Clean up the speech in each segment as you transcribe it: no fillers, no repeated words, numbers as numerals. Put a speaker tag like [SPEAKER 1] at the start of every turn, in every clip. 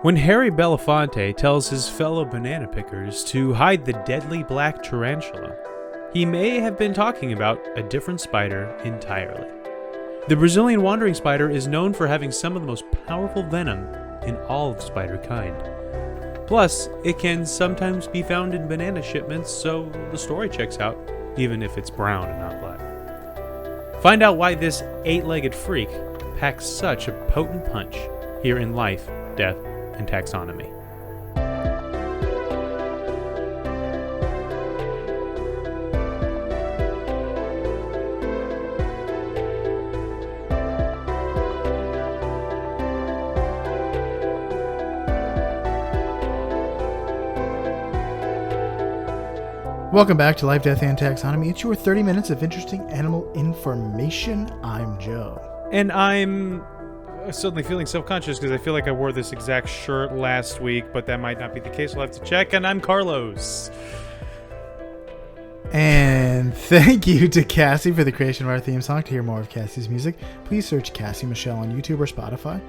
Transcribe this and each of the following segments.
[SPEAKER 1] When Harry Belafonte tells his fellow banana pickers to hide the deadly black tarantula, he may have been talking about a different spider entirely. The Brazilian wandering spider is known for having some of the most powerful venom in all of spider kind. Plus, it can sometimes be found in banana shipments, so the story checks out, even if it's brown and not black. Find out why this 8-legged freak packs such a potent punch here in Life, Death, and Taxonomy.
[SPEAKER 2] Welcome back to Life, Death, and Taxonomy. It's your 30 minutes of interesting animal information. I'm Joe.
[SPEAKER 1] And I'm suddenly feeling self-conscious because I feel like I wore this exact shirt last week, but that might not be the case. We'll have to check. And I'm Carlos.
[SPEAKER 2] And thank you to Cassie for the creation of our theme song. To hear more of Cassie's music, please search Cassie Michelle on YouTube or Spotify.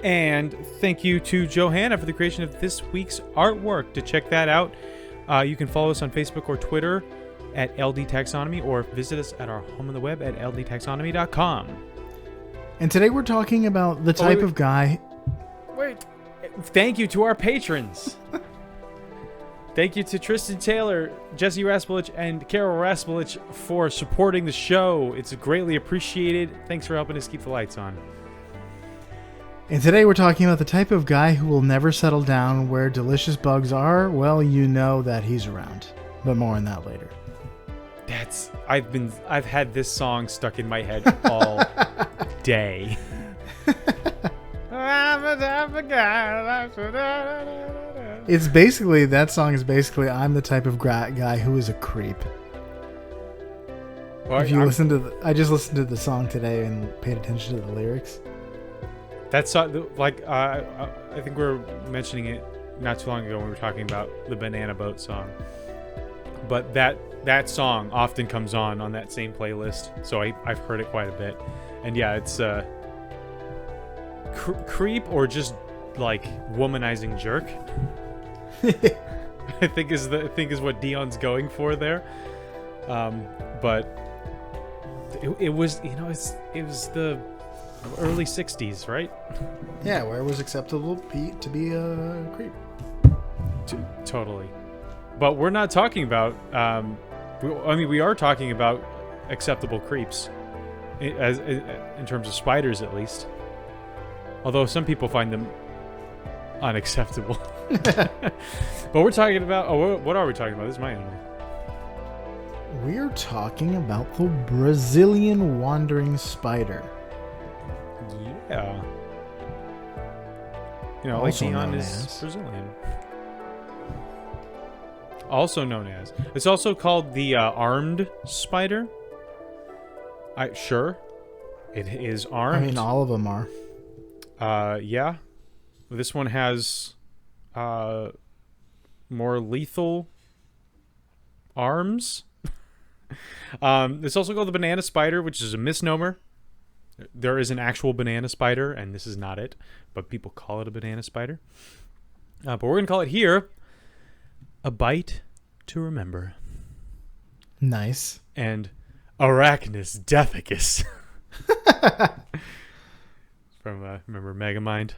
[SPEAKER 1] And thank you to Johanna for the creation of this week's artwork. To check that out, you can follow us on Facebook or Twitter at LD Taxonomy, or visit us at our home on the web at ldtaxonomy.com.
[SPEAKER 2] And today we're talking about the type of guy...
[SPEAKER 1] Wait. Thank you to our patrons. Thank you to Tristan Taylor, Jesse Raspulich, and Carol Raspulich for supporting the show. It's greatly appreciated. Thanks for helping us keep the lights on.
[SPEAKER 2] And today we're talking about the type of guy who will never settle down. Where delicious bugs are, well, you know that he's around. But more on that later.
[SPEAKER 1] I've had this song stuck in my head all day.
[SPEAKER 2] It's basically, that song is basically, I'm the type of guy who is a creep.
[SPEAKER 1] Well,
[SPEAKER 2] if you I just listened to the song today and paid attention to the lyrics.
[SPEAKER 1] That's like I think we were mentioning it not too long ago when we were talking about the Banana Boat song. But that song often comes on that same playlist, so I've heard it quite a bit. And yeah, it's creep or just like womanizing jerk. I think is what Dion's going for there. But it was the early 60s, right?
[SPEAKER 2] Yeah, where it was acceptable to be a creep.
[SPEAKER 1] Totally. But we're not talking about we are talking about acceptable creeps in terms of spiders, at least. Although some people find them unacceptable. But we're talking about what are we talking about? This is my animal.
[SPEAKER 2] We're talking about the Brazilian wandering spider.
[SPEAKER 1] Yeah. Like Dion is Brazilian. Also known as. It's also called the armed spider. Sure. It is armed.
[SPEAKER 2] I mean, all of them are.
[SPEAKER 1] Yeah. This one has more lethal arms. It's also called the banana spider, which is a misnomer. There is an actual banana spider, and this is not it, but people call it a banana spider. But we're going to call it here a bite to remember.
[SPEAKER 2] Nice.
[SPEAKER 1] And Arachnus Deathicus. From, remember Megamind?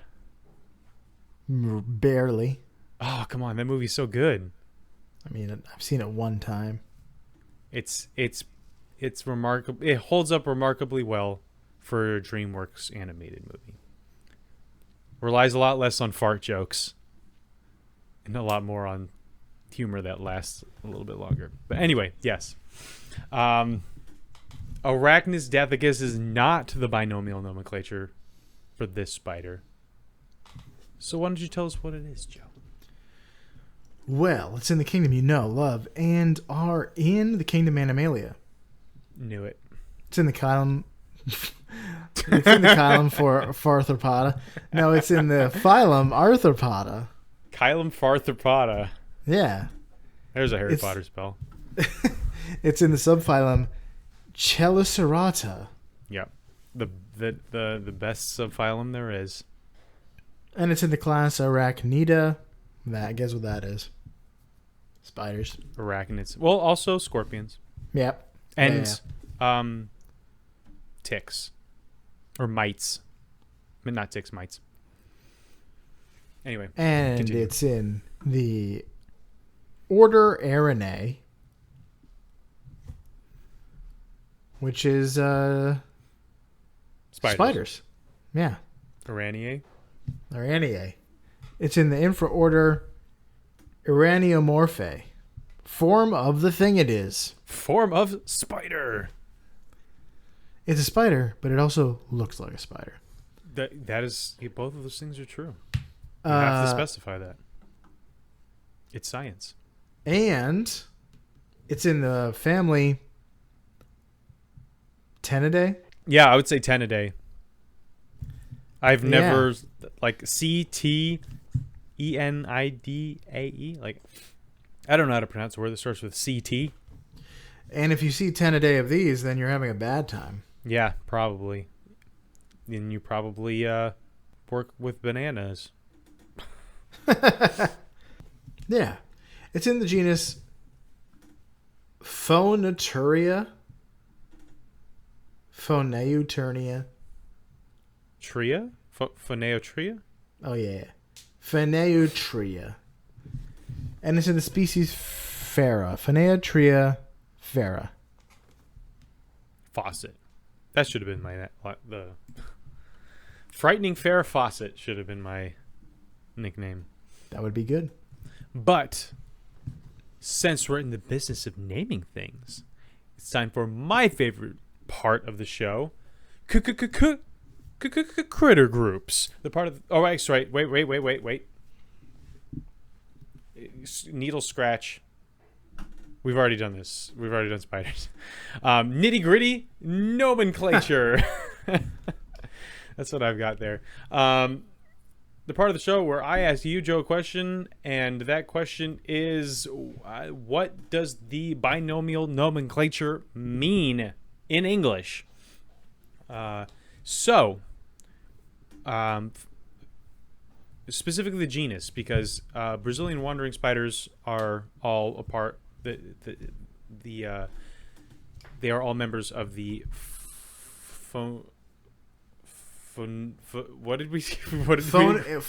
[SPEAKER 2] Barely.
[SPEAKER 1] Oh, come on. That movie's so good.
[SPEAKER 2] I mean, I've seen it one time.
[SPEAKER 1] It's remarkable. It holds up remarkably well for a DreamWorks animated movie. Relies a lot less on fart jokes and a lot more on humor that lasts a little bit longer. But anyway, yes. Arachnus Deathicus is not the binomial nomenclature for this spider. So why don't you tell us what it is, Joe?
[SPEAKER 2] Well, it's in the kingdom you know, love, and are in the kingdom Animalia.
[SPEAKER 1] Knew it.
[SPEAKER 2] It's in the column... It's in the phylum for Arthropoda. No, it's in the phylum Arthropoda.
[SPEAKER 1] Phylum Arthropoda.
[SPEAKER 2] Yeah.
[SPEAKER 1] There's a Harry Potter spell.
[SPEAKER 2] It's in the subphylum Chelicerata.
[SPEAKER 1] Yep. The best subphylum there is.
[SPEAKER 2] And it's in the class Arachnida. Guess what that is? Spiders.
[SPEAKER 1] Arachnids. Well, also scorpions.
[SPEAKER 2] Yep.
[SPEAKER 1] And ticks. Or mites. But not ticks, mites. Anyway.
[SPEAKER 2] And
[SPEAKER 1] continue.
[SPEAKER 2] it's in the order Araneae, which is spiders. Yeah.
[SPEAKER 1] Araneae.
[SPEAKER 2] Araneae. It's in the infraorder Araneomorphae. Form of the thing it is.
[SPEAKER 1] Form of spider.
[SPEAKER 2] It's a spider, but it also looks like a spider.
[SPEAKER 1] That is, both of those things are true. You have to specify that. It's science.
[SPEAKER 2] And it's in the family Ctenidae.
[SPEAKER 1] Yeah, I would say 10 a day. I've never, like, Ctenidae. Like, I don't know how to pronounce a word that starts with CT.
[SPEAKER 2] And if you see 10 a day of these, then you're having a bad time.
[SPEAKER 1] Yeah, probably. And you probably work with bananas.
[SPEAKER 2] Yeah. It's in the genus Phonaturia. Phoneuternia.
[SPEAKER 1] Tria? Phoneotria?
[SPEAKER 2] Oh, yeah. Phoneutria. And it's in the species Fera. Phoneutria Fera.
[SPEAKER 1] Faucet. That should have been the Frightening Fair Faucet should have been my nickname.
[SPEAKER 2] That would be good.
[SPEAKER 1] But since we're in the business of naming things, it's time for my favorite part of the show. Critter groups. The part of wait. Needle scratch. We've already done this. We've already done spiders. Nitty gritty nomenclature. That's what I've got there. The part of the show where I ask you, Joe, a question, and that question is, what does the binomial nomenclature mean in English? Specifically the genus, because Brazilian wandering spiders are all a part. They are all members of the what did we
[SPEAKER 2] Phonutria.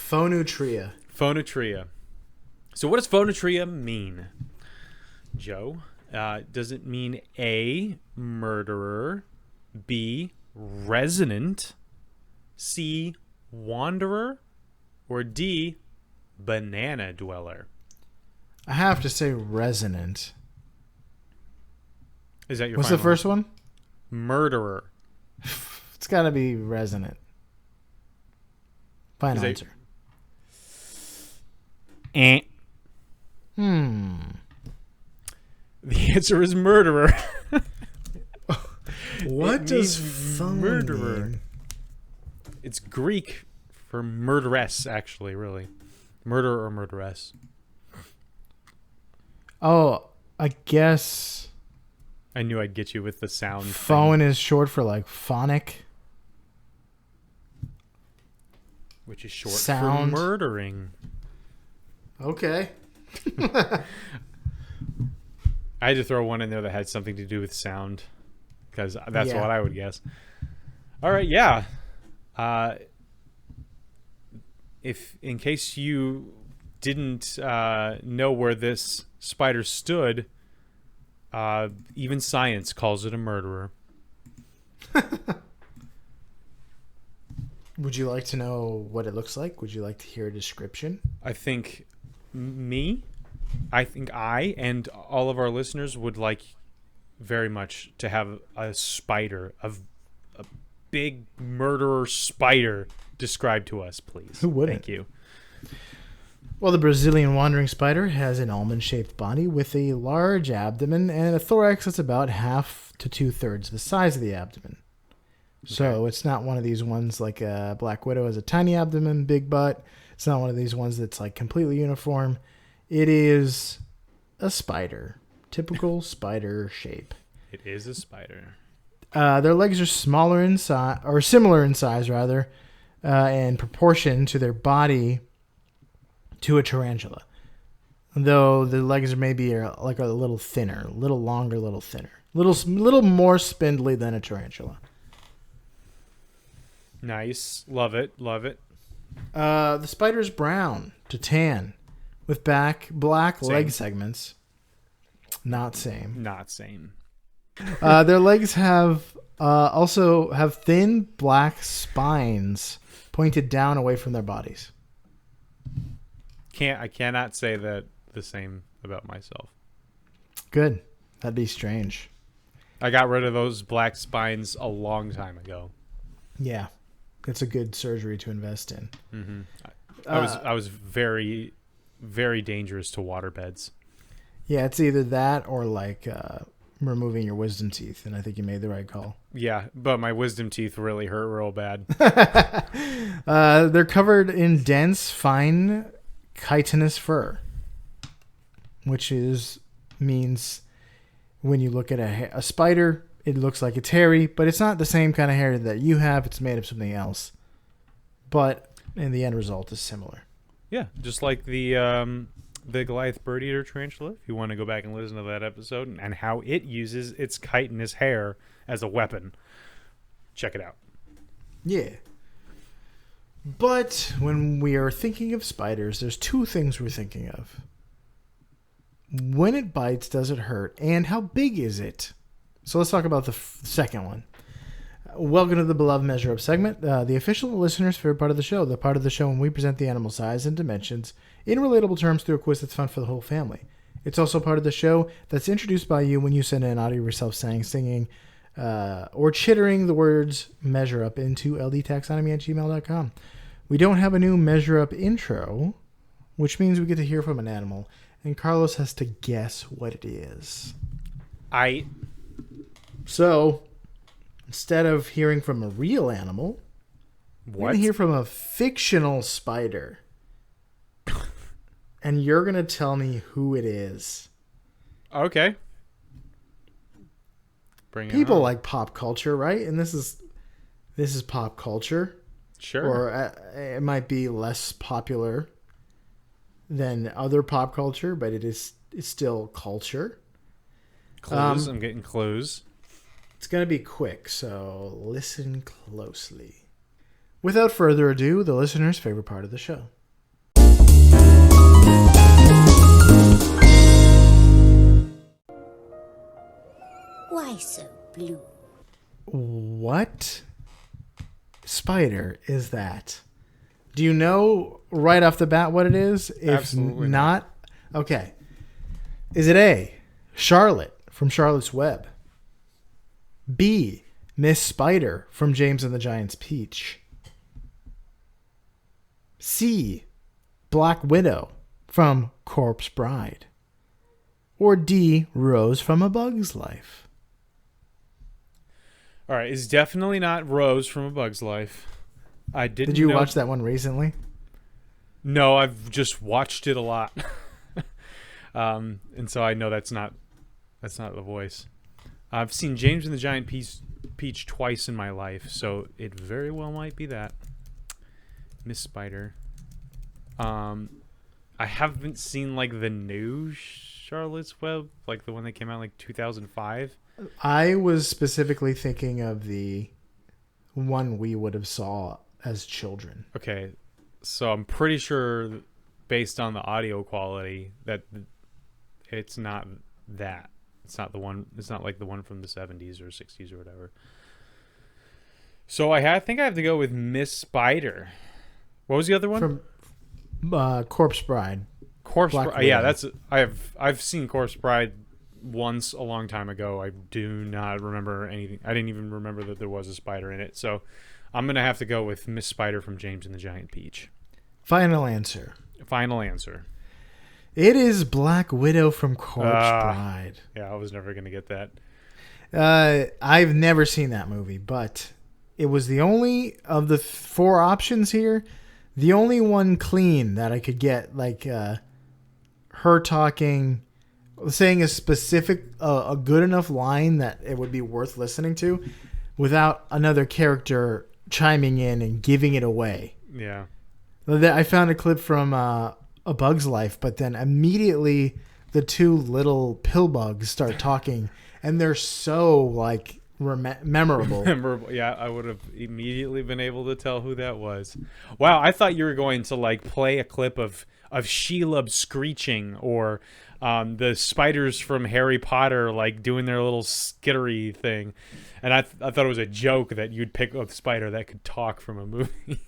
[SPEAKER 1] Phonutria. So what does phonutria mean, Joe? Does it mean A, murderer, B, resonant, C, wanderer, or D, banana dweller?
[SPEAKER 2] I have to say resonant.
[SPEAKER 1] Is that your
[SPEAKER 2] What's the
[SPEAKER 1] final
[SPEAKER 2] first one?
[SPEAKER 1] Murderer.
[SPEAKER 2] It's got to be resonant. Final answer.
[SPEAKER 1] The answer is murderer.
[SPEAKER 2] What does
[SPEAKER 1] murderer
[SPEAKER 2] mean?
[SPEAKER 1] It's Greek for murderess, actually, really. Murderer or murderess.
[SPEAKER 2] Oh, I guess
[SPEAKER 1] I knew I'd get you with the sound.
[SPEAKER 2] phone is short for like phonic.
[SPEAKER 1] Which is short
[SPEAKER 2] sound.
[SPEAKER 1] for murdering.
[SPEAKER 2] Okay.
[SPEAKER 1] I had to throw one in there that had something to do with sound, because that's what I would guess. All right, yeah. If in case you didn't know where this spider stood, even science calls it a murderer.
[SPEAKER 2] Would you like to know what it looks like? Would you like to hear a description?
[SPEAKER 1] I think I and all of our listeners would like very much to have a spider, a big murderer spider described to us, please.
[SPEAKER 2] Who wouldn't?
[SPEAKER 1] Thank you.
[SPEAKER 2] Well, the Brazilian wandering spider has an almond-shaped body with a large abdomen and a thorax that's about half to 2/3 the size of the abdomen. So it's not one of these ones like a black widow has a tiny abdomen, big butt. It's not one of these ones that's like completely uniform. It is a spider. Typical spider shape.
[SPEAKER 1] It is a spider.
[SPEAKER 2] Their legs are smaller in size, or similar in size rather, in proportion to their body to a tarantula. Though the legs are maybe like a little thinner, a little longer, a little thinner. Little more spindly than a tarantula.
[SPEAKER 1] Nice. Love it. Love it.
[SPEAKER 2] The spider's brown to tan with black leg segments. Not same.
[SPEAKER 1] Not same.
[SPEAKER 2] Their legs also have thin black spines pointed down away from their bodies.
[SPEAKER 1] I cannot say that the same about myself.
[SPEAKER 2] Good. That'd be strange.
[SPEAKER 1] I got rid of those black spines a long time ago.
[SPEAKER 2] Yeah. It's a good surgery to invest in.
[SPEAKER 1] Mm-hmm. I was very, very dangerous to waterbeds.
[SPEAKER 2] Yeah, it's either that or like removing your wisdom teeth, and I think you made the right call.
[SPEAKER 1] Yeah, but my wisdom teeth really hurt real bad.
[SPEAKER 2] They're covered in dense, fine chitinous fur, which means when you look at a spider, it looks like it's hairy, but it's not the same kind of hair that you have. It's made of something else. But in the end result is similar.
[SPEAKER 1] Yeah, just like the Goliath bird eater tarantula, if you want to go back and listen to that episode, and how it uses its chitinous hair as a weapon. Check it out.
[SPEAKER 2] Yeah. But when we are thinking of spiders, there's two things we're thinking of. When it bites, does it hurt? And how big is it? So let's talk about the second one. Welcome to the beloved Measure Up segment, the official listener's favorite part of the show, the part of the show when we present the animal size and dimensions in relatable terms through a quiz that's fun for the whole family. It's also part of the show that's introduced by you when you send an audio of yourself singing, or chittering the words Measure Up into ldtaxonomy@gmail.com. We don't have a new Measure Up intro, which means we get to hear from an animal, and Carlos has to guess what it is. So, instead of hearing from a real animal, we're going to hear from a fictional spider. And you're going to tell me who it is.
[SPEAKER 1] Okay.
[SPEAKER 2] People like pop culture, right? And this is pop culture.
[SPEAKER 1] Sure.
[SPEAKER 2] Or it might be less popular than other pop culture, but it's still culture.
[SPEAKER 1] Clues. I'm getting clues.
[SPEAKER 2] It's going to be quick, so listen closely. Without further ado, the listener's favorite part of the show.
[SPEAKER 3] Why so blue?
[SPEAKER 2] What spider is that? Do you know right off the bat what it is? If
[SPEAKER 1] Absolutely
[SPEAKER 2] not, okay. Is it A, Charlotte from Charlotte's Web? B, Miss Spider from James and the Giant's Peach? C, Black Widow from Corpse Bride? Or D, Rose from A Bug's Life?
[SPEAKER 1] All right, it's definitely not Rose from A Bug's Life.
[SPEAKER 2] Did you watch that one recently?
[SPEAKER 1] No, I've just watched it a lot. And so I know that's not the voice. I've seen James and the Giant Peach twice in my life, so it very well might be that. Miss Spider. I haven't seen like the new Charlotte's Web, like the one that came out like 2005.
[SPEAKER 2] I was specifically thinking of the one we would have saw as children.
[SPEAKER 1] Okay, so I'm pretty sure, based on the audio quality, that it's not that. It's not the one. It's not like the one from the 70s or 60s or whatever. So I think I have to go with Miss Spider. What was the other one?
[SPEAKER 2] From Corpse Bride.
[SPEAKER 1] Corpse Bride. Yeah, I've seen Corpse Bride once a long time ago. I do not remember anything. I didn't even remember that there was a spider in it. So I'm gonna have to go with Miss Spider from James and the Giant Peach.
[SPEAKER 2] Final answer.
[SPEAKER 1] Final answer.
[SPEAKER 2] It is Black Widow from Corpse Bride.
[SPEAKER 1] Yeah, I was never gonna get that.
[SPEAKER 2] I've never seen that movie, but it was the only of the four options here, the only one clean that I could get, like her talking, saying a specific, a good enough line that it would be worth listening to, without another character chiming in and giving it away.
[SPEAKER 1] Yeah.
[SPEAKER 2] I found a clip from A Bug's Life, but then immediately the two little pill bugs start talking, and they're so like memorable.
[SPEAKER 1] Memorable. Yeah, I would have immediately been able to tell who that was. Wow, I thought you were going to like play a clip of Shelob screeching, or the spiders from Harry Potter like doing their little skittery thing, and I thought it was a joke that you'd pick up a spider that could talk from a movie.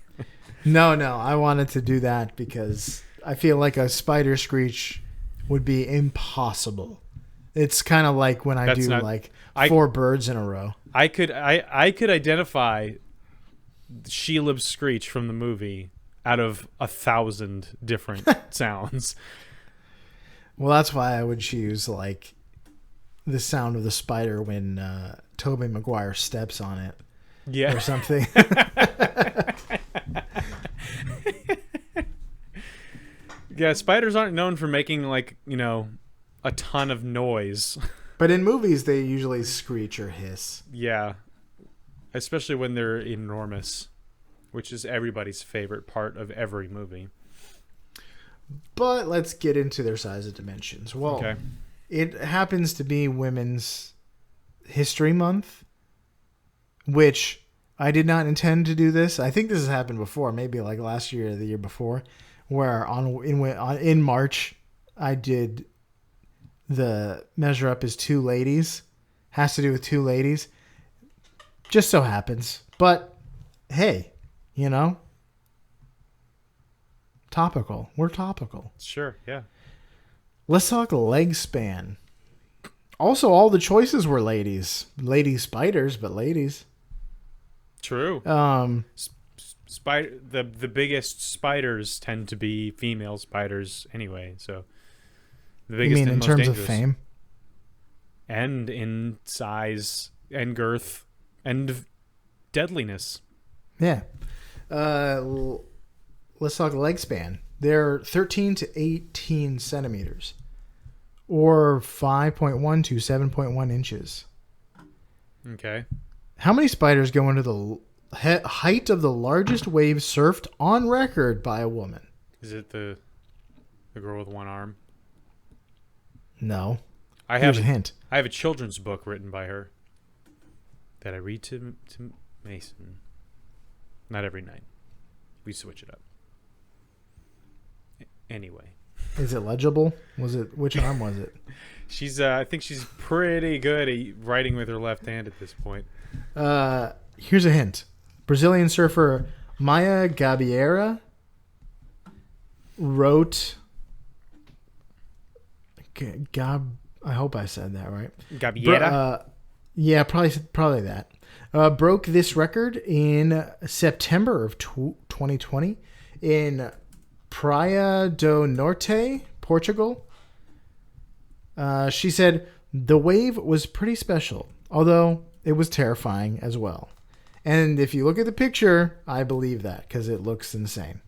[SPEAKER 2] No, I wanted to do that because I feel like a spider screech would be impossible. It's kind of like when I four birds in a row.
[SPEAKER 1] I could identify Shelob's screech from the movie out of 1,000 different sounds.
[SPEAKER 2] Well, that's why I would choose like the sound of the spider when Tobey Maguire steps on it.
[SPEAKER 1] Yeah.
[SPEAKER 2] Or something.
[SPEAKER 1] Yeah, spiders aren't known for making like, a ton of noise.
[SPEAKER 2] But in movies they usually screech or hiss.
[SPEAKER 1] Yeah. Especially when they're enormous, which is everybody's favorite part of every movie.
[SPEAKER 2] But let's get into their size and dimensions. Well,
[SPEAKER 1] okay.
[SPEAKER 2] It happens to be Women's History Month, which I did not intend to do this. I think this has happened before, maybe like last year or the year before, where in March I did the measure up as two ladies. Has to do with two ladies. Just so happens. But hey, topical. We're topical.
[SPEAKER 1] Sure, yeah.
[SPEAKER 2] Let's talk leg span. Also, all the choices were ladies. Lady spiders, but ladies.
[SPEAKER 1] True. The biggest spiders tend to be female spiders anyway, so the biggest
[SPEAKER 2] you mean
[SPEAKER 1] and
[SPEAKER 2] in
[SPEAKER 1] most
[SPEAKER 2] terms
[SPEAKER 1] dangerous.
[SPEAKER 2] of fame?
[SPEAKER 1] And in size and girth and deadliness.
[SPEAKER 2] Yeah. Let's talk leg span. They're 13 to 18 centimeters, or 5.1 to 7.1 inches.
[SPEAKER 1] Okay.
[SPEAKER 2] How many spiders go into the height of the largest wave surfed on record by a woman?
[SPEAKER 1] Is it the girl with one arm?
[SPEAKER 2] No.
[SPEAKER 1] Here's
[SPEAKER 2] a hint.
[SPEAKER 1] I have a children's book written by her that I read to Mason. Not every night. We switch it up. Anyway.
[SPEAKER 2] Is it legible? Which arm was it?
[SPEAKER 1] I think she's pretty good at writing with her left hand at this point.
[SPEAKER 2] Here's a hint. Brazilian surfer Maya Gabeira wrote... I hope I said that right.
[SPEAKER 1] Gabeira?
[SPEAKER 2] Yeah, probably that. Broke this record in September of 2020 in Praia do Norte, Portugal. She said, the wave was pretty special, although it was terrifying as well. And if you look at the picture, I believe that because it looks insane.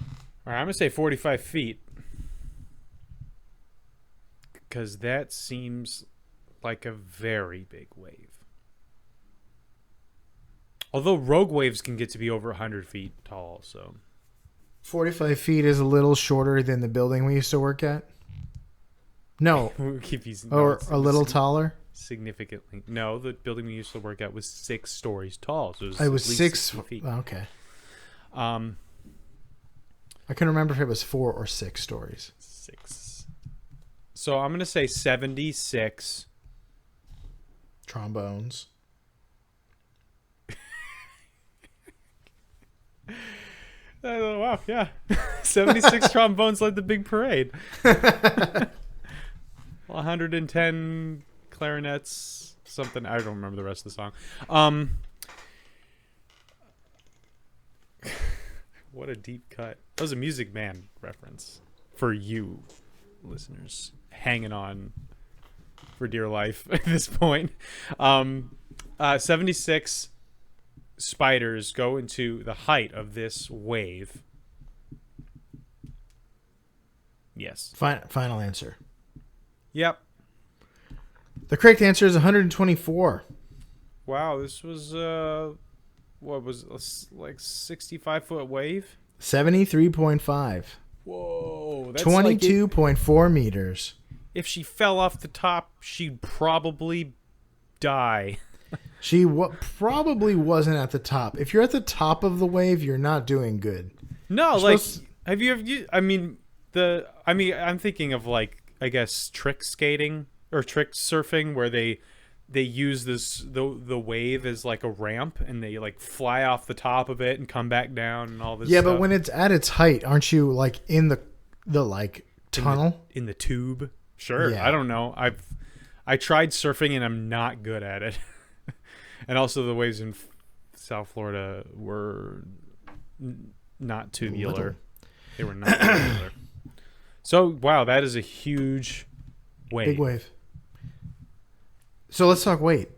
[SPEAKER 1] All right, I'm going to say 45 feet. Because that seems like a very big wave. Although rogue waves can get to be over 100 feet tall, so...
[SPEAKER 2] 45 feet is a little shorter than the building we used to work at? No. Or a little taller?
[SPEAKER 1] Significantly. No, the building we used to work at was 6 stories tall. So
[SPEAKER 2] it was 6
[SPEAKER 1] feet.
[SPEAKER 2] Okay.
[SPEAKER 1] I
[SPEAKER 2] couldn't remember if it was 4 or 6 stories.
[SPEAKER 1] 6. So I'm going to say 76.
[SPEAKER 2] Trombones.
[SPEAKER 1] Oh, wow, yeah. 76 trombones led the big parade. 110 clarinets, something. I don't remember the rest of the song. What a deep cut. That was a Music Man reference for you listeners hanging on for dear life at this point. 76 spiders go into the height of this wave. Yes.
[SPEAKER 2] Final answer.
[SPEAKER 1] Yep.
[SPEAKER 2] The correct answer is 124.
[SPEAKER 1] Wow, this was what was like 65-foot wave?
[SPEAKER 2] 73.5.
[SPEAKER 1] Whoa, that's
[SPEAKER 2] 22.4 meters.
[SPEAKER 1] If she fell off the top, she'd probably die.
[SPEAKER 2] She probably wasn't at the top. If you're at the top of the wave, you're not doing good.
[SPEAKER 1] No,
[SPEAKER 2] You're
[SPEAKER 1] like
[SPEAKER 2] supposed-
[SPEAKER 1] have you ever? I'm thinking of like I guess trick skating or trick surfing where they use the wave as like a ramp and they like fly off the top of it and come back down and all this.
[SPEAKER 2] Yeah,
[SPEAKER 1] stuff.
[SPEAKER 2] but when it's at its height, aren't you like in the like tunnel?
[SPEAKER 1] in the tube, sure.
[SPEAKER 2] Yeah.
[SPEAKER 1] I don't know. I tried surfing and I'm not good at it. And also the waves in South Florida were not tubular.
[SPEAKER 2] Little.
[SPEAKER 1] They were not tubular. So wow, that is a huge wave.
[SPEAKER 2] Big wave. So let's talk weight.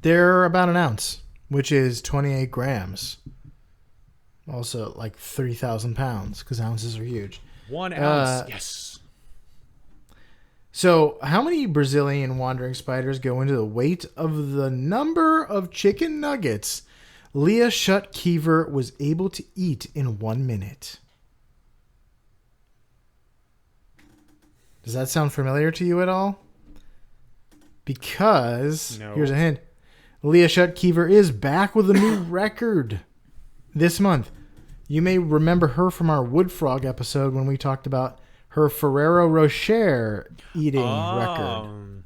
[SPEAKER 2] They're about an ounce, which is 28 grams. Also, like 3,000 pounds, because ounces are huge.
[SPEAKER 1] 1 ounce. Yes.
[SPEAKER 2] So, how many Brazilian wandering spiders go into the weight of the number of chicken nuggets Leah Schutt-Keever was able to eat in 1 minute? Does that sound familiar to you at all? Because,
[SPEAKER 1] No.
[SPEAKER 2] here's a hint. Leah Schutt-Keever is back with a new record this month. You may remember her from our Wood Frog episode when we talked about her Ferrero Rocher eating record.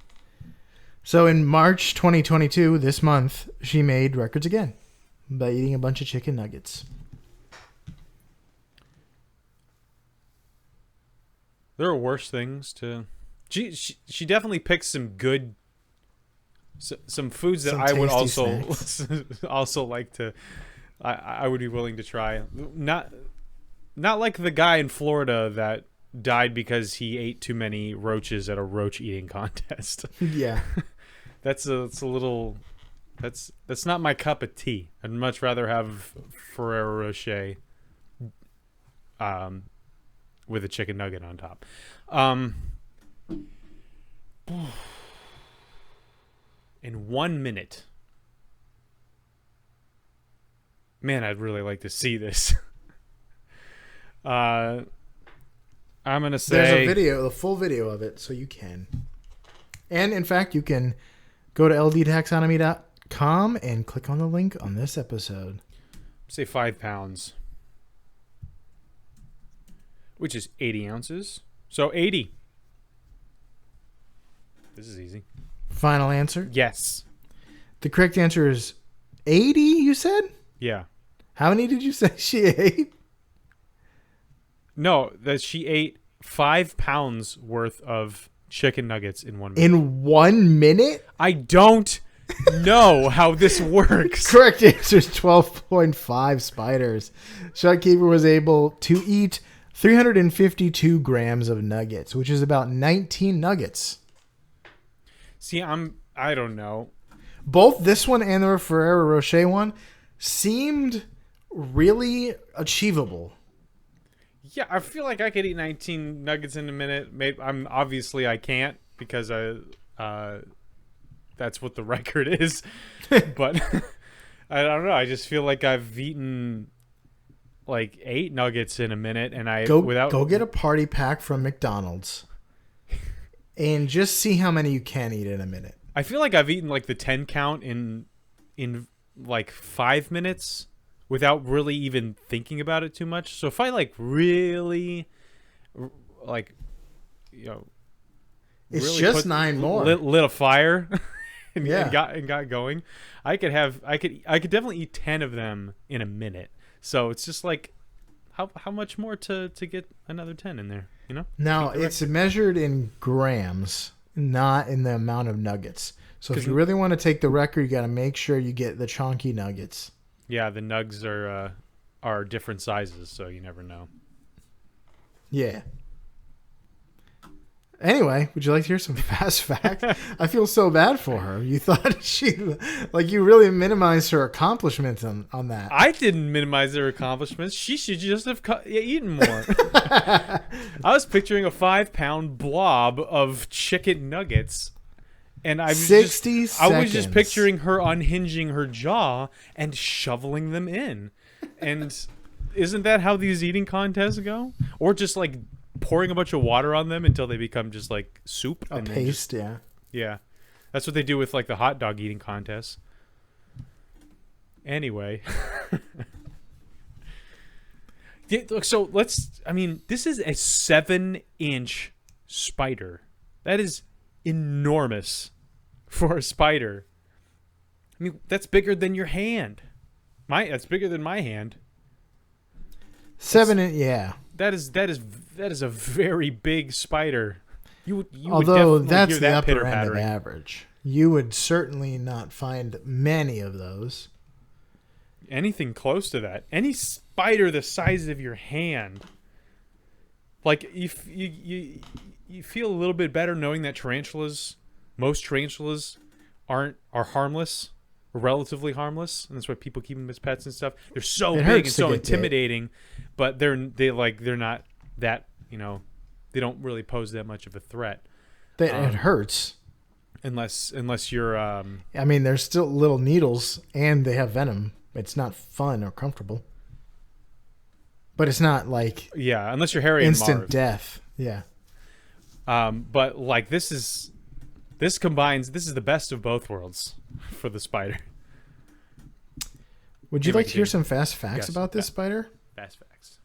[SPEAKER 2] So in March 2022, this month, she made records again by eating a bunch of chicken nuggets.
[SPEAKER 1] There are worse things to. She definitely picked some good. Some foods that
[SPEAKER 2] Some
[SPEAKER 1] I would
[SPEAKER 2] tasty
[SPEAKER 1] also like to. I would be willing to try. Not like the guy in Florida that died because he ate too many roaches at a roach eating contest.
[SPEAKER 2] Yeah.
[SPEAKER 1] It's a little. That's not my cup of tea. I'd much rather have Ferrero Rocher. With a chicken nugget on top. In 1 minute. Man, I'd really like to see this. I'm going to say...
[SPEAKER 2] There's a video, the full video of it, so you can. And, in fact, you can go to ldtaxonomy.com and click on the link on this episode.
[SPEAKER 1] Say 5 pounds. Which is 80 ounces. So 80. This is easy.
[SPEAKER 2] Final answer?
[SPEAKER 1] Yes.
[SPEAKER 2] The correct answer is 80, you said?
[SPEAKER 1] Yeah.
[SPEAKER 2] How many did you say she ate?
[SPEAKER 1] No, that she ate 5 pounds worth of chicken nuggets in 1 minute.
[SPEAKER 2] In 1 minute?
[SPEAKER 1] I don't know how this works.
[SPEAKER 2] Correct answer is 12.5 spiders. Schutt-Keever was able to eat 352 grams of nuggets, which is about 19 nuggets.
[SPEAKER 1] See, I don't know.
[SPEAKER 2] Both this one and the Ferrero Rocher one seemed really achievable.
[SPEAKER 1] Yeah, I feel like I could eat 19 nuggets in a minute. Maybe I can't because that's what the record is. But I don't know. I just feel like I've eaten like 8 nuggets in a minute, and
[SPEAKER 2] go get a party pack from McDonald's and just see how many you can eat in a minute.
[SPEAKER 1] I feel like I've eaten like the 10 count in like 5 minutes without really even thinking about it too much. So if I like really like, you know,
[SPEAKER 2] it's
[SPEAKER 1] really
[SPEAKER 2] just 9 more.
[SPEAKER 1] Lit a fire and,
[SPEAKER 2] Yeah.
[SPEAKER 1] and got going, I could definitely eat 10 of them in a minute. So it's just like how much more to get another 10 in there, you know?
[SPEAKER 2] Now, it's measured in grams, not in the amount of nuggets. So if you really want to take the record, you got to make sure you get the chunky nuggets.
[SPEAKER 1] Yeah, the nugs are different sizes, so you never know.
[SPEAKER 2] Yeah. Anyway, would you like to hear some fast facts? I feel so bad for her. You thought you really minimized her accomplishments on that.
[SPEAKER 1] I didn't minimize their accomplishments. She should just have eaten more. I was picturing a 5-pound blob of chicken nuggets, And I was
[SPEAKER 2] 60
[SPEAKER 1] just, I was just
[SPEAKER 2] seconds.
[SPEAKER 1] picturing her unhinging her jaw and shoveling them in. And isn't that how these eating contests go? Or just like pouring a bunch of water on them until they become just like soup.
[SPEAKER 2] A
[SPEAKER 1] and then
[SPEAKER 2] paste,
[SPEAKER 1] just,
[SPEAKER 2] yeah.
[SPEAKER 1] yeah. That's what they do with like the hot dog eating contests. Anyway. Yeah, look, so this is a 7-inch spider. That is enormous for a spider. I mean, that's bigger than your hand. That's bigger than my hand.
[SPEAKER 2] 7 inch, yeah.
[SPEAKER 1] That is a very big spider. You would
[SPEAKER 2] Although
[SPEAKER 1] definitely
[SPEAKER 2] that's
[SPEAKER 1] hear
[SPEAKER 2] the
[SPEAKER 1] that
[SPEAKER 2] upper end of
[SPEAKER 1] pitter-pattering.
[SPEAKER 2] average. You would certainly not find many of those.
[SPEAKER 1] Anything close to that. Any spider the size of your hand. Like you feel a little bit better knowing that most tarantulas are harmless, or relatively harmless, and that's why people keep them as pets and stuff. They're so big and so intimidating, but they're not that, they don't really pose that much of a threat.
[SPEAKER 2] It hurts.
[SPEAKER 1] Unless you're
[SPEAKER 2] I mean, there's still little needles and they have venom. It's not fun or comfortable. But it's not like
[SPEAKER 1] unless you're Harry
[SPEAKER 2] instant
[SPEAKER 1] and Marv.
[SPEAKER 2] death. Yeah.
[SPEAKER 1] But like this is the best of both worlds for the spider.
[SPEAKER 2] Would you
[SPEAKER 1] Anyway,
[SPEAKER 2] like to hear some fast facts about this spider?
[SPEAKER 1] Fast facts.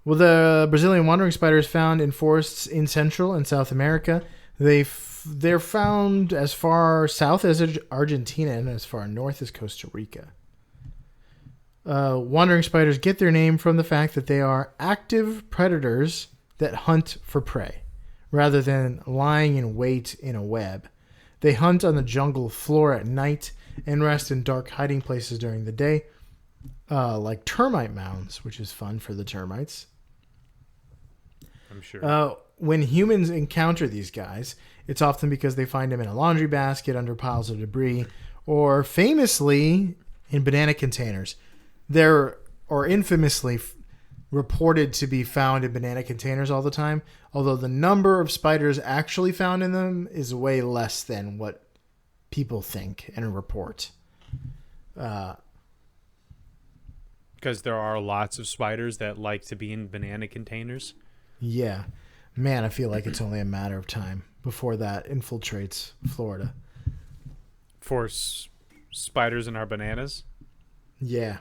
[SPEAKER 2] Well, the Brazilian wandering spider is found in forests in Central and South America. They're found as far south as Argentina and as far north as Costa Rica. Wandering spiders get their name from the fact that they are active predators that hunt for prey, rather than lying in wait in a web. They hunt on the jungle floor at night and rest in dark hiding places during the day, like termite mounds, which is fun for the termites.
[SPEAKER 1] I'm sure.
[SPEAKER 2] When humans encounter these guys, it's often because they find them in a laundry basket under piles of debris, or famously in banana containers. They're infamously reported to be found in banana containers all the time, although the number of spiders actually found in them is way less than what people think and report.
[SPEAKER 1] Because there are lots of spiders that like to be in banana containers.
[SPEAKER 2] Yeah. Man, I feel like it's only a matter of time before that infiltrates Florida.
[SPEAKER 1] For spiders in our bananas?
[SPEAKER 2] Yeah.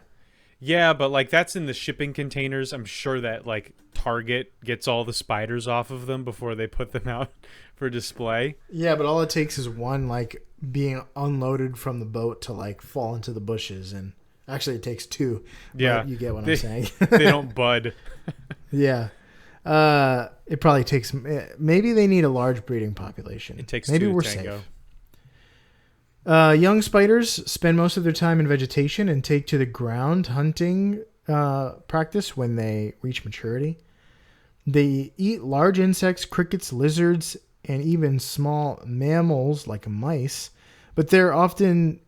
[SPEAKER 1] Yeah, but like that's in the shipping containers. I'm sure that like Target gets all the spiders off of them before they put them out for display.
[SPEAKER 2] Yeah, but all it takes is one like being unloaded from the boat to like fall into the bushes, and actually it takes two.
[SPEAKER 1] Yeah,
[SPEAKER 2] you get what I'm saying.
[SPEAKER 1] They don't bud.
[SPEAKER 2] Yeah. It probably takes. Maybe they need a large breeding population.
[SPEAKER 1] It takes
[SPEAKER 2] maybe
[SPEAKER 1] two
[SPEAKER 2] we're
[SPEAKER 1] to tango.
[SPEAKER 2] safe. Young spiders spend most of their time in vegetation and take to the ground hunting practice when they reach maturity. They eat large insects, crickets, lizards, and even small mammals like mice, but they're often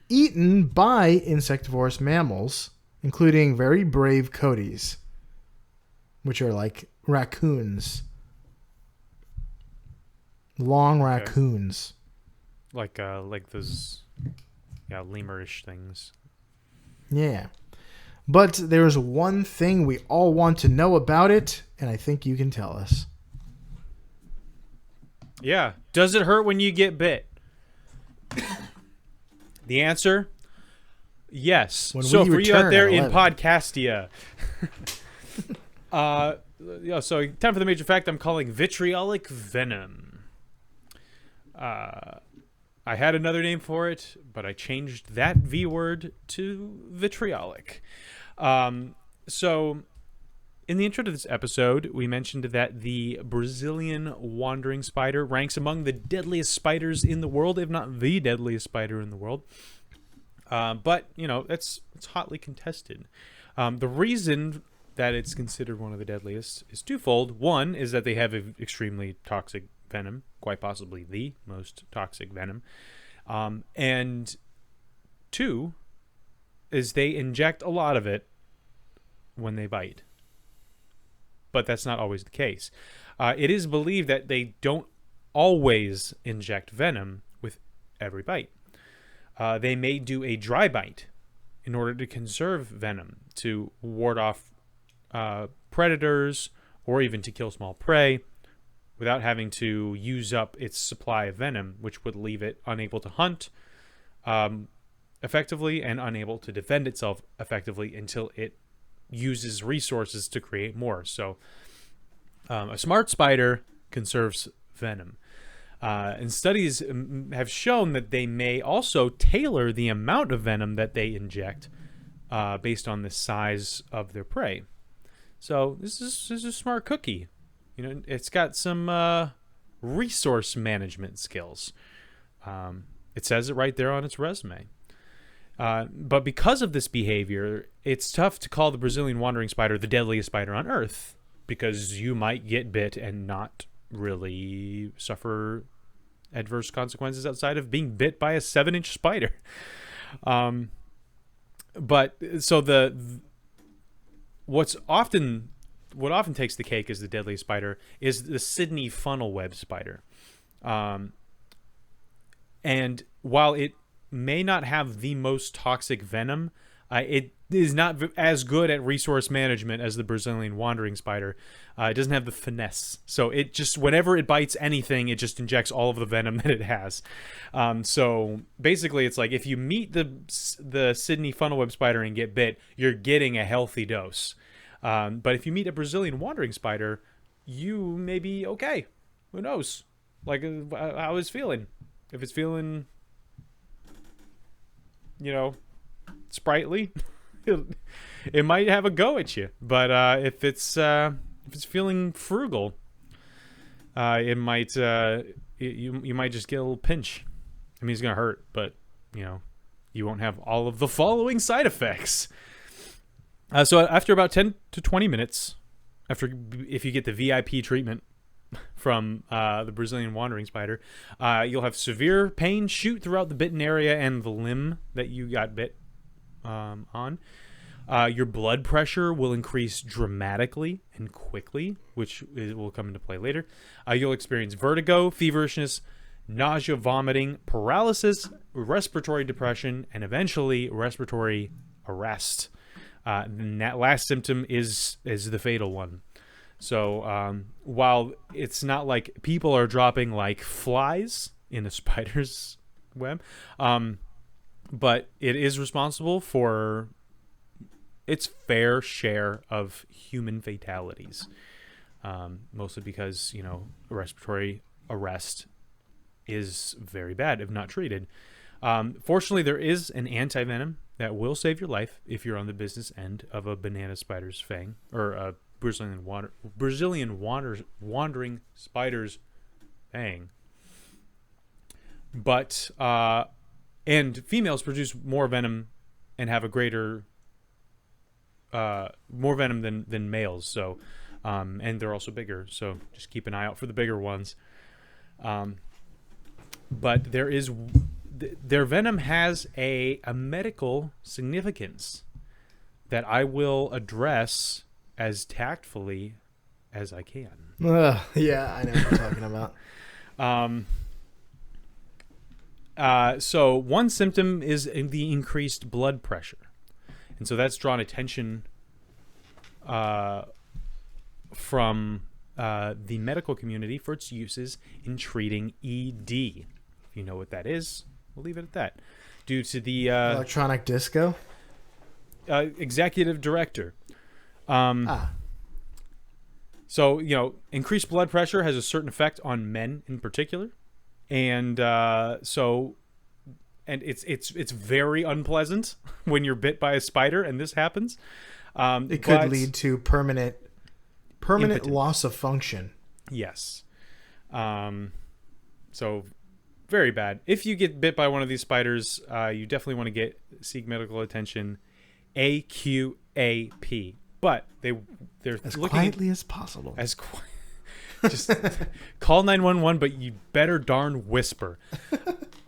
[SPEAKER 2] eaten by insectivorous mammals, including very brave coatis, which are like raccoons. Long raccoons.
[SPEAKER 1] Like those, lemurish things.
[SPEAKER 2] Yeah. But there's one thing we all want to know about it, and I think you can tell us.
[SPEAKER 1] Yeah. Does it hurt when you get bit? The answer, yes.
[SPEAKER 2] When
[SPEAKER 1] so
[SPEAKER 2] we
[SPEAKER 1] for you out
[SPEAKER 2] return
[SPEAKER 1] there
[SPEAKER 2] at
[SPEAKER 1] in
[SPEAKER 2] 11.
[SPEAKER 1] Podcastia, so time for the major fact. I'm calling vitriolic venom. I had another name for it, but I changed that V word to vitriolic. So in the intro to this episode, we mentioned that the Brazilian wandering spider ranks among the deadliest spiders in the world, if not the deadliest spider in the world. But, it's hotly contested. The reason that it's considered one of the deadliest is twofold. One is that they have an extremely toxic venom, quite possibly the most toxic venom. And two is they inject a lot of it when they bite. But that's not always the case. It is believed that they don't always inject venom with every bite. They may do a dry bite in order to conserve venom, to ward off predators, or even to kill small prey without having to use up its supply of venom, which would leave it unable to hunt effectively and unable to defend itself effectively until it uses resources to create more. So a smart spider conserves venom. And studies have shown that they may also tailor the amount of venom that they inject based on the size of their prey. So this is a smart cookie. You know, it's got some resource management skills. It says it right there on its resume. But because of this behavior, it's tough to call the Brazilian wandering spider the deadliest spider on Earth, because you might get bit and not really suffer adverse consequences outside of being bit by a 7-inch spider. But so what often takes the cake as the deadliest spider is the Sydney funnel web spider. And while it may not have the most toxic venom, it is not as good at resource management as the Brazilian wandering spider. It doesn't have the finesse. So it just, whenever it bites anything, it just injects all of the venom that it has. So basically, it's like if you meet the Sydney funnel web spider and get bit, you're getting a healthy dose. But if you meet a Brazilian wandering spider, you may be okay. Who knows? Like, how it's feeling. If it's feeling, sprightly, it might have a go at you. But if it's feeling frugal, it might you might just get a little pinch. I mean, it's gonna hurt, but you won't have all of the following side effects. So after about 10 to 20 minutes, if you get the VIP treatment from the Brazilian wandering spider, you'll have severe pain shoot throughout the bitten area and the limb that you got bit on. Your blood pressure will increase dramatically and quickly, which will come into play later. You'll experience vertigo, feverishness, nausea, vomiting, paralysis, respiratory depression, and eventually respiratory arrest. And that last symptom is the fatal one. So while it's not like people are dropping like flies in a spider's web, but it is responsible for its fair share of human fatalities, mostly because respiratory arrest is very bad if not treated. Fortunately, there is an anti-venom that will save your life if you're on the business end of a banana spider's fang, or a Brazilian wandering spider's fang. But and females produce more venom and have a greater more venom than males. So and they're also bigger. So just keep an eye out for the bigger ones. But their venom has a medical significance that I will address as tactfully as I can.
[SPEAKER 2] Yeah, I know what you're talking
[SPEAKER 1] about. So one symptom is the increased blood pressure. And so that's drawn attention from the medical community for its uses in treating ED. If you know what that is, we'll leave it at that. Due to the
[SPEAKER 2] electronic disco,
[SPEAKER 1] executive director. So increased blood pressure has a certain effect on men in particular, and it's very unpleasant when you're bit by a spider, and this happens.
[SPEAKER 2] It could lead to permanent
[SPEAKER 1] impotent
[SPEAKER 2] loss of function.
[SPEAKER 1] Yes. So very bad. If you get bit by one of these spiders, you definitely want to seek medical attention AQAP. But they're
[SPEAKER 2] as
[SPEAKER 1] looking
[SPEAKER 2] quietly as possible.
[SPEAKER 1] Just call 911, but you better darn whisper.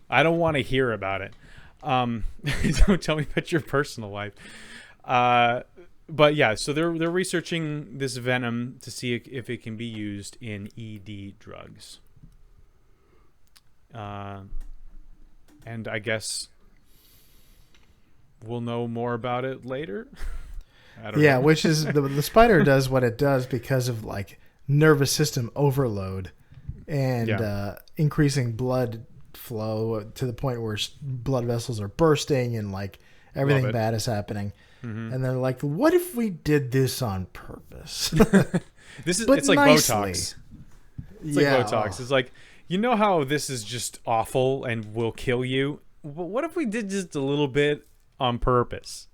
[SPEAKER 1] I don't want to hear about it. Don't tell me about your personal life. But yeah, so they're researching this venom to see if it can be used in ED drugs. And I guess we'll know more about it later. I don't know.
[SPEAKER 2] Which is the spider does what it does because of like nervous system overload and increasing blood flow to the point where blood vessels are bursting and like everything bad is happening. Mm-hmm. And they're like, what if we did this on purpose?
[SPEAKER 1] It's like Botox. It's like Botox. It's like, you know how this is just awful and will kill you? But what if we did just a little bit on purpose?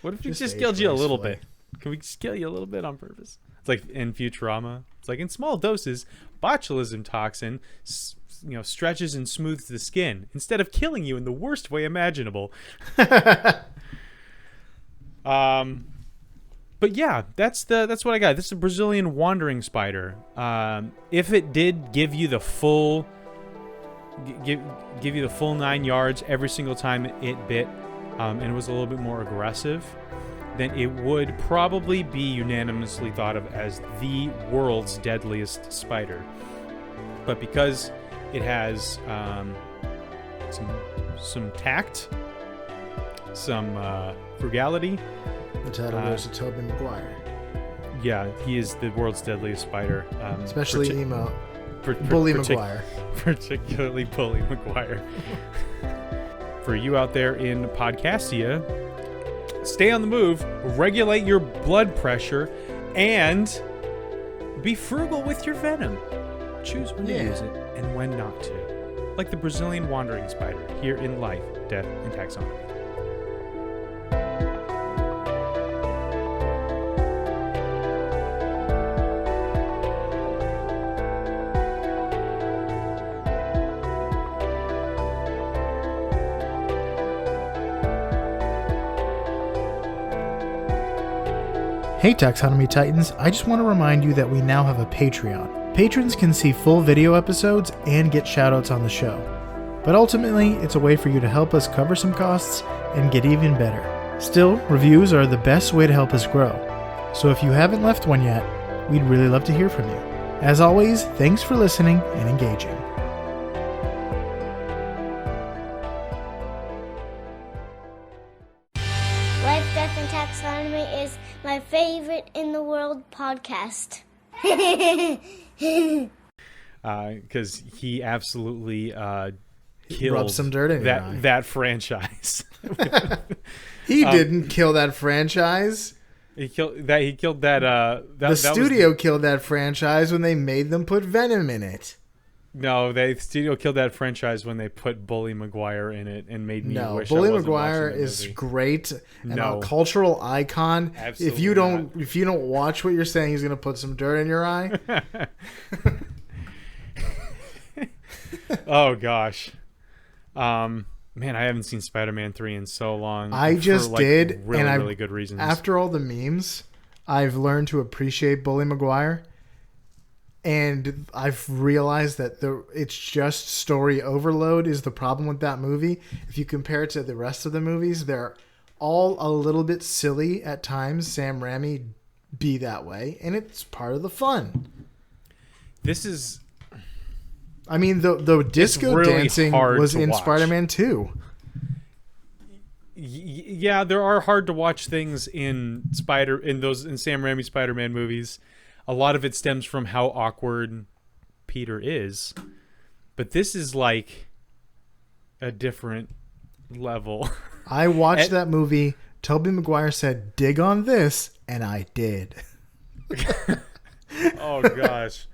[SPEAKER 1] What if we just killed you a little bit? Can we just kill you a little bit on purpose? It's like in Futurama. It's like in small doses, botulism toxin, stretches and smooths the skin instead of killing you in the worst way imaginable. But yeah, that's what I got. This is a Brazilian wandering spider. If it did give you the full give you the full 9 yards every single time it bit, and it was a little bit more aggressive, then it would probably be unanimously thought of as the world's deadliest spider. But because it has some tact, some frugality.
[SPEAKER 2] The title goes to Tobey Maguire.
[SPEAKER 1] Yeah, he is the world's deadliest spider.
[SPEAKER 2] Especially Bully Maguire.
[SPEAKER 1] Particularly Bully Maguire. For you out there in Podcastia, stay on the move, regulate your blood pressure, and be frugal with your venom. Choose when to use it and when not to. Like the Brazilian wandering spider here in Life, Death, and Taxonomy.
[SPEAKER 2] Hey Taxonomy Titans, I just want to remind you that we now have a Patreon. Patrons can see full video episodes and get shoutouts on the show. But ultimately, it's a way for you to help us cover some costs and get even better. Still, reviews are the best way to help us grow. So if you haven't left one yet, we'd really love to hear from you. As always, thanks for listening and engaging.
[SPEAKER 3] Life, Death, and Taxonomy is my favorite in the world podcast.
[SPEAKER 1] Because he absolutely killed
[SPEAKER 2] rubbed some dirt in
[SPEAKER 1] that franchise.
[SPEAKER 2] He didn't kill that franchise.
[SPEAKER 1] He killed that.
[SPEAKER 2] The studio killed that franchise when they made them put Venom in it.
[SPEAKER 1] No, the studio killed that franchise when they put Bully Maguire in it and made me wish
[SPEAKER 2] Bully
[SPEAKER 1] I wasn't
[SPEAKER 2] Maguire
[SPEAKER 1] watching the
[SPEAKER 2] is
[SPEAKER 1] movie.
[SPEAKER 2] great and a cultural icon.
[SPEAKER 1] Absolutely
[SPEAKER 2] if you don't watch what you're saying, he's going to put some dirt in your eye.
[SPEAKER 1] Oh gosh, man, I haven't seen Spider-Man 3 in so long.
[SPEAKER 2] I just did,
[SPEAKER 1] really,
[SPEAKER 2] and
[SPEAKER 1] really good reasons.
[SPEAKER 2] After all the memes, I've learned to appreciate Bully Maguire. And I've realized that it's just story overload is the problem with that movie. If you compare it to the rest of the movies, they're all a little bit silly at times. Sam Raimi be that way, and it's part of the fun.
[SPEAKER 1] This is...
[SPEAKER 2] I mean, the disco
[SPEAKER 1] really
[SPEAKER 2] dancing was in
[SPEAKER 1] watch.
[SPEAKER 2] Spider-Man 2.
[SPEAKER 1] Yeah, there are hard to watch things in Sam Raimi Spider-Man movies. A lot of it stems from how awkward Peter is. But this is like a different level.
[SPEAKER 2] I watched that movie. Tobey Maguire said, dig on this, and I did.
[SPEAKER 1] Oh, gosh.